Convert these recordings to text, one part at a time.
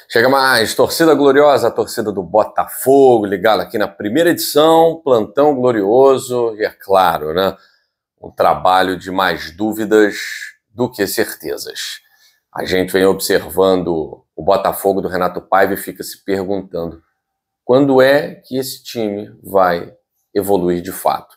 Chega mais, torcida gloriosa, a torcida do Botafogo, ligada aqui na primeira edição, plantão glorioso e, é claro, né, um trabalho de mais dúvidas do que certezas. A gente vem observando o Botafogo do Renato Paiva e fica se perguntando quando é que esse time vai evoluir de fato?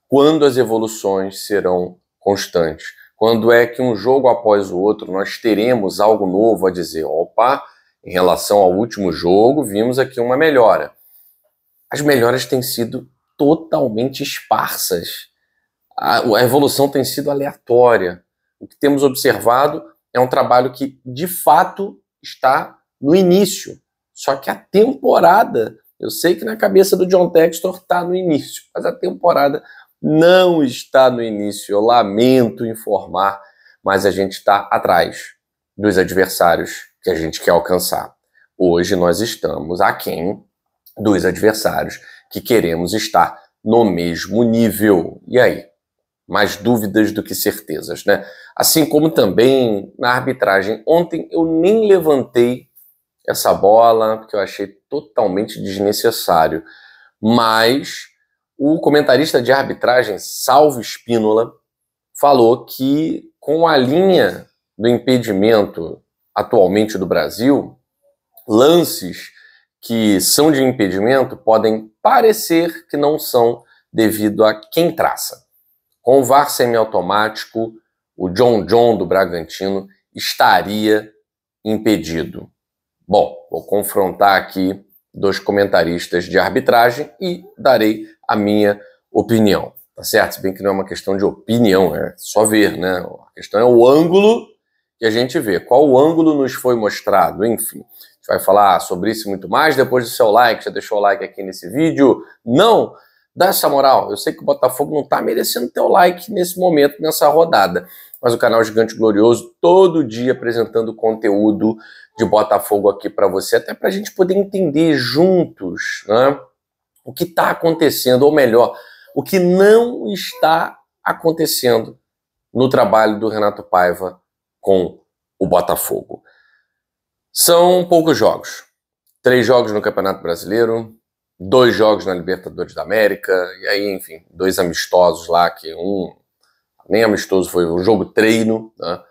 Quando as evoluções serão constantes? Quando é que um jogo após o outro nós teremos algo novo a dizer? Opa! Em relação ao último jogo, vimos aqui uma melhora. As melhoras têm sido totalmente esparsas. A evolução tem sido aleatória. O que temos observado é um trabalho que, de fato, está no início. Só que a temporada, eu sei que na cabeça do John Textor está no início, mas a temporada não está no início. Eu lamento informar, mas a gente está atrás dos adversários que a gente quer alcançar. Hoje nós estamos aquém dos adversários que queremos estar no mesmo nível. E aí? Mais dúvidas do que certezas, né? Assim como também na arbitragem. Ontem eu nem levantei essa bola, porque eu achei totalmente desnecessário. Mas o comentarista de arbitragem, Salvo Spínola, falou que com a linha do impedimento atualmente do Brasil, lances que são de impedimento podem parecer que não são devido a quem traça. Com o VAR semiautomático, o John do Bragantino estaria impedido. Bom, vou confrontar aqui dois comentaristas de arbitragem e darei a minha opinião, tá certo? Se bem que não é uma questão de opinião, é só ver, né? A questão é o ângulo que a gente vê. Qual o ângulo nos foi mostrado? Enfim, a gente vai falar sobre isso muito mais depois do seu like. Já deixou o like aqui nesse vídeo? Não? Dá essa moral. Eu sei que o Botafogo não está merecendo teu like nesse momento, nessa rodada. Mas o canal Gigante Glorioso, todo dia apresentando conteúdo de Botafogo aqui para você, até para a gente poder entender juntos, né, o que está acontecendo, ou melhor, o que não está acontecendo no trabalho do Renato Paiva com o Botafogo. São poucos jogos. 3 jogos no Campeonato Brasileiro, 2 jogos na Libertadores da América, e aí, enfim, 2 amistosos lá, que nem amistoso foi, um jogo treino, né?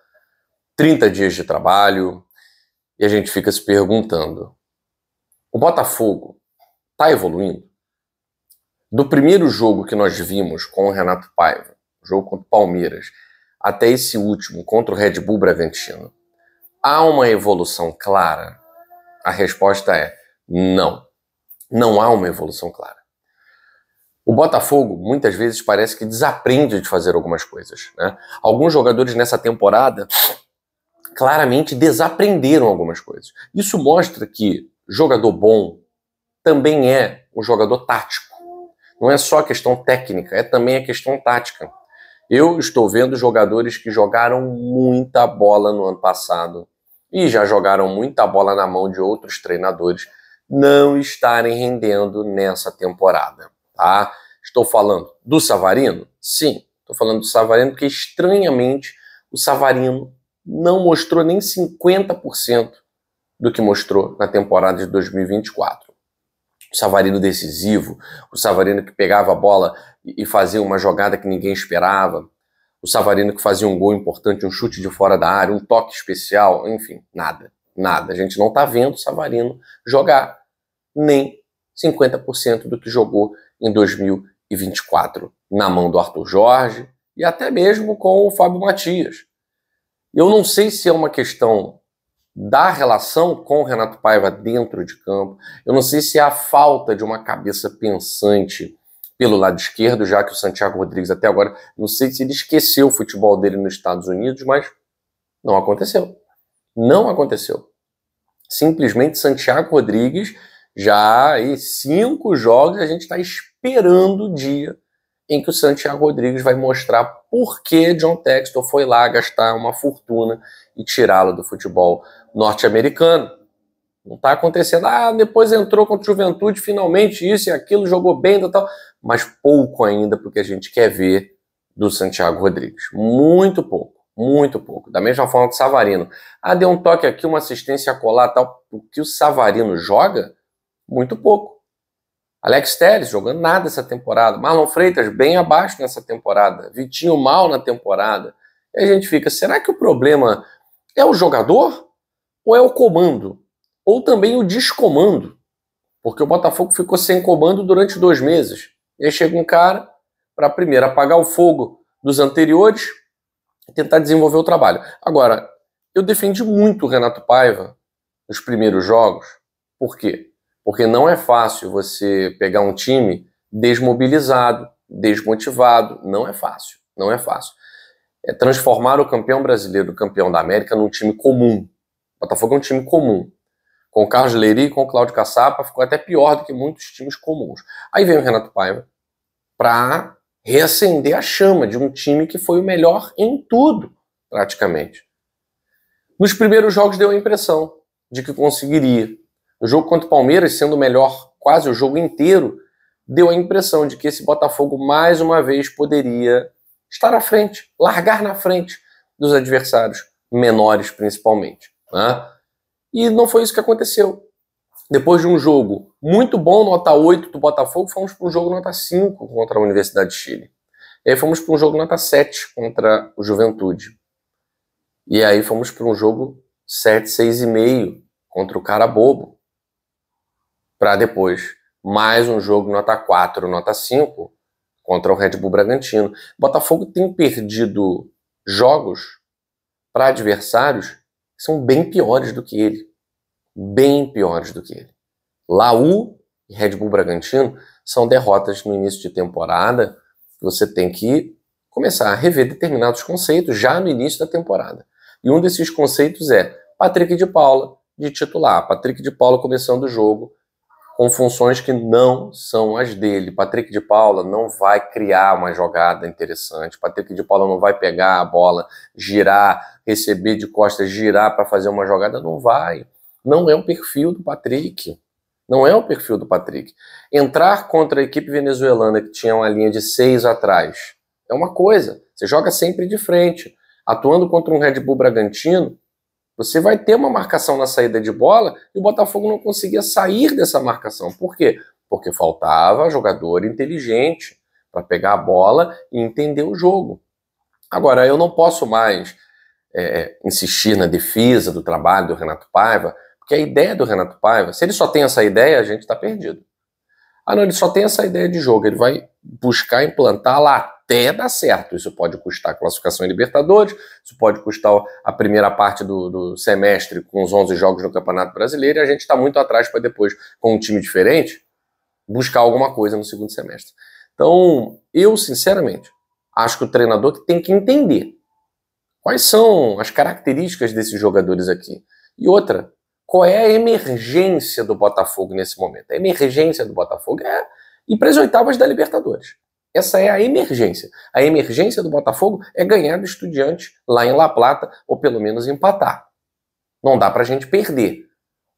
30 dias de trabalho, e a gente fica se perguntando, o Botafogo está evoluindo? Do primeiro jogo que nós vimos com o Renato Paiva, o jogo contra o Palmeiras, até esse último, contra o Red Bull Bragantino, há uma evolução clara? A resposta é não. Não há uma evolução clara. O Botafogo, muitas vezes, parece que desaprende de fazer algumas coisas, né? Alguns jogadores nessa temporada claramente desaprenderam algumas coisas. Isso mostra que jogador bom também é um jogador tático. Não é só a questão técnica, é também a questão tática. Eu estou vendo jogadores que jogaram muita bola no ano passado e já jogaram muita bola na mão de outros treinadores não estarem rendendo nessa temporada, tá? Estou falando do Savarino? Sim, estou falando do Savarino porque, estranhamente, o Savarino não mostrou nem 50% do que mostrou na temporada de 2024. O Savarino decisivo, o Savarino que pegava a bola e fazia uma jogada que ninguém esperava, o Savarino que fazia um gol importante, um chute de fora da área, um toque especial, enfim, nada. A gente não está vendo o Savarino jogar nem 50% do que jogou em 2024 na mão do Arthur Jorge e até mesmo com o Fábio Matias. Eu não sei se é uma questão da relação com o Renato Paiva dentro de campo, eu não sei se é a falta de uma cabeça pensante pelo lado esquerdo, já que o Santiago Rodrigues até agora, não sei se ele esqueceu o futebol dele nos Estados Unidos, mas não aconteceu. Não aconteceu. Simplesmente Santiago Rodrigues, já em 5 jogos, a gente está esperando o dia em que o Santiago Rodrigues vai mostrar por que John Textor foi lá gastar uma fortuna e tirá-lo do futebol norte-americano. Não está acontecendo, depois entrou contra o Juventude, finalmente isso e aquilo, jogou bem e tal, mas pouco ainda, porque a gente quer ver do Santiago Rodrigues. Muito pouco. Muito pouco. Da mesma forma que o Savarino. Ah, deu um toque aqui, uma assistência colar, tal. O que o Savarino joga? Muito pouco. Alex Telles jogando nada essa temporada. Marlon Freitas bem abaixo nessa temporada. Vitinho mal na temporada. E a gente fica, será que o problema é o jogador? Ou é o comando? Ou também o descomando? Porque o Botafogo ficou sem comando durante 2 meses. E aí chega um cara para primeiro apagar o fogo dos anteriores e tentar desenvolver o trabalho. Agora, eu defendi muito o Renato Paiva nos primeiros jogos. Por quê? Porque não é fácil você pegar um time desmobilizado, desmotivado. Não é fácil. Não é fácil. É transformar o campeão brasileiro, o campeão da América, num time comum. O Botafogo é um time comum. Com o Carlos Leiry e com o Cláudio Caçapa ficou até pior do que muitos times comuns. Aí vem o Renato Paiva para reacender a chama de um time que foi o melhor em tudo, praticamente. Nos primeiros jogos deu a impressão de que conseguiria. No jogo contra o Palmeiras, sendo o melhor quase o jogo inteiro, deu a impressão de que esse Botafogo mais uma vez poderia estar à frente, largar na frente dos adversários menores principalmente, né? E não foi isso que aconteceu. Depois de um jogo muito bom, nota 8 do Botafogo, fomos para um jogo nota 5 contra a Universidade de Chile. E aí fomos para um jogo nota 7 contra o Juventude. E aí fomos para um jogo 7, 6,5 contra o Carabobo. Para depois mais um jogo nota 4, nota 5 contra o Red Bull Bragantino. O Botafogo tem perdido jogos para adversários que são bem piores do que ele. Bem piores do que ele. Laú e Red Bull Bragantino são derrotas no início de temporada. Você tem que começar a rever determinados conceitos já no início da temporada. E um desses conceitos é Patrick de Paula de titular. Patrick de Paula começando o jogo com funções que não são as dele. Patrick de Paula não vai criar uma jogada interessante. Patrick de Paula não vai pegar a bola, girar, receber de costas, girar para fazer uma jogada. Não vai. Não é o perfil do Patrick. Não é o perfil do Patrick. Entrar contra a equipe venezuelana que tinha uma linha de 6 atrás é uma coisa. Você joga sempre de frente. Atuando contra um Red Bull Bragantino, você vai ter uma marcação na saída de bola e o Botafogo não conseguia sair dessa marcação. Por quê? Porque faltava jogador inteligente para pegar a bola e entender o jogo. Agora, eu não posso mais insistir na defesa do trabalho do Renato Paiva, porque a ideia do Renato Paiva, se ele só tem essa ideia, a gente está perdido. Ah, não, ele só tem essa ideia de jogo, ele vai buscar implantá-la até dar certo. Isso pode custar a classificação em Libertadores, isso pode custar a primeira parte do semestre com os 11 jogos no Campeonato Brasileiro, e a gente está muito atrás para depois, com um time diferente, buscar alguma coisa no segundo semestre. Então, eu, sinceramente, acho que o treinador tem que entender quais são as características desses jogadores aqui. E outra, qual é a emergência do Botafogo nesse momento? A emergência do Botafogo é ir para as oitavas da Libertadores. Essa é a emergência. A emergência do Botafogo é ganhar do Estudiantes lá em La Plata, ou pelo menos empatar. Não dá para a gente perder.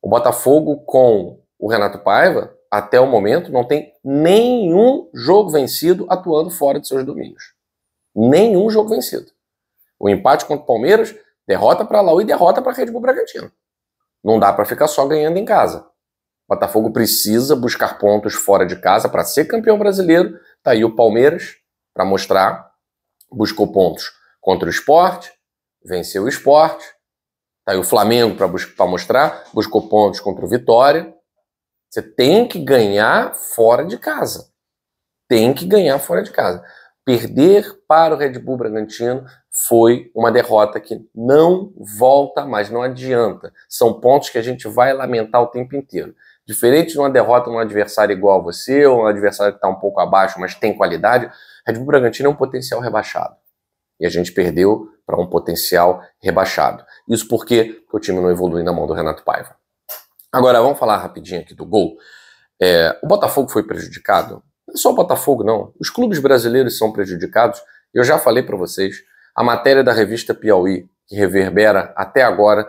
O Botafogo com o Renato Paiva, até o momento, não tem nenhum jogo vencido atuando fora de seus domínios. Nenhum jogo vencido. O empate contra o Palmeiras, derrota para Laú e derrota para Red Bull Bragantino. Não dá para ficar só ganhando em casa. O Botafogo precisa buscar pontos fora de casa para ser campeão brasileiro. Tá aí o Palmeiras para mostrar. Buscou pontos contra o Sport, venceu o Sport. Tá aí o Flamengo para mostrar. Buscou pontos contra o Vitória. Você tem que ganhar fora de casa. Tem que ganhar fora de casa. Perder para o Red Bull Bragantino foi uma derrota que não volta mais, não adianta. São pontos que a gente vai lamentar o tempo inteiro. Diferente de uma derrota num adversário igual a você, ou um adversário que está um pouco abaixo, mas tem qualidade, Red Bull Bragantino é um potencial rebaixado. E a gente perdeu para um potencial rebaixado. Isso porque o time não evolui na mão do Renato Paiva. Agora, vamos falar rapidinho aqui do gol. O Botafogo foi prejudicado? Não é só o Botafogo, não. Os clubes brasileiros são prejudicados. Eu já falei para vocês. A matéria da revista Piauí, que reverbera até agora,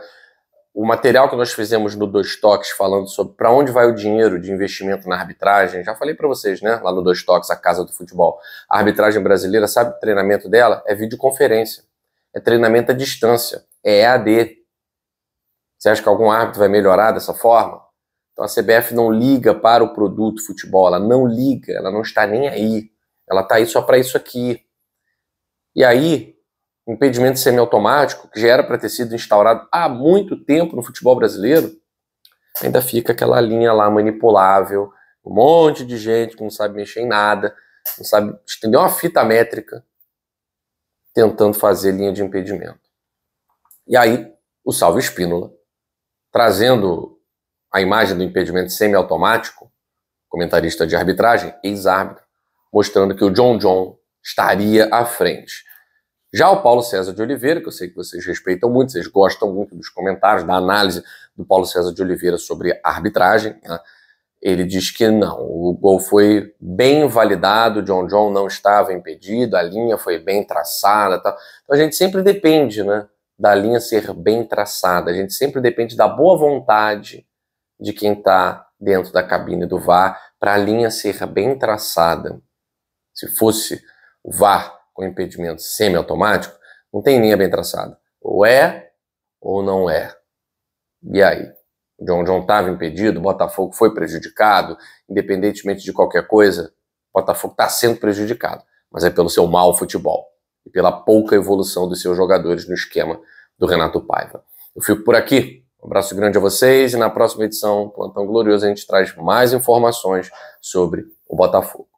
o material que nós fizemos no Dois Toques, falando sobre para onde vai o dinheiro de investimento na arbitragem, já falei para vocês, né? Lá no Dois Toques, a casa do futebol. A arbitragem brasileira, sabe o treinamento dela? É videoconferência. é treinamento à distância, é EAD. Você acha que algum árbitro vai melhorar dessa forma? Então a CBF não liga para o produto futebol, ela não liga, ela não está nem aí. Ela está aí só para isso aqui. E aí, impedimento semiautomático, que já era para ter sido instaurado há muito tempo no futebol brasileiro, ainda fica aquela linha lá manipulável, um monte de gente que não sabe mexer em nada, não sabe estender uma fita métrica, tentando fazer linha de impedimento. E aí, o Salvo Espínola, trazendo a imagem do impedimento semiautomático, comentarista de arbitragem, ex-árbitro, mostrando que o John estaria à frente. Já o Paulo César de Oliveira, que eu sei que vocês respeitam muito, vocês gostam muito dos comentários, da análise do Paulo César de Oliveira sobre a arbitragem, né? Ele diz que não, o gol foi bem validado, o John não estava impedido, a linha foi bem traçada, tá? Então a gente sempre depende, né, da linha ser bem traçada, a gente sempre depende da boa vontade de quem está dentro da cabine do VAR para a linha ser bem traçada. Se fosse o VAR com impedimento semiautomático, não tem linha bem traçada. Ou é ou não é. E aí? O John estava impedido, o Botafogo foi prejudicado, independentemente de qualquer coisa, o Botafogo está sendo prejudicado, mas é pelo seu mau futebol e pela pouca evolução dos seus jogadores no esquema do Renato Paiva. Eu fico por aqui, um abraço grande a vocês e na próxima edição, Plantão Glorioso, a gente traz mais informações sobre o Botafogo.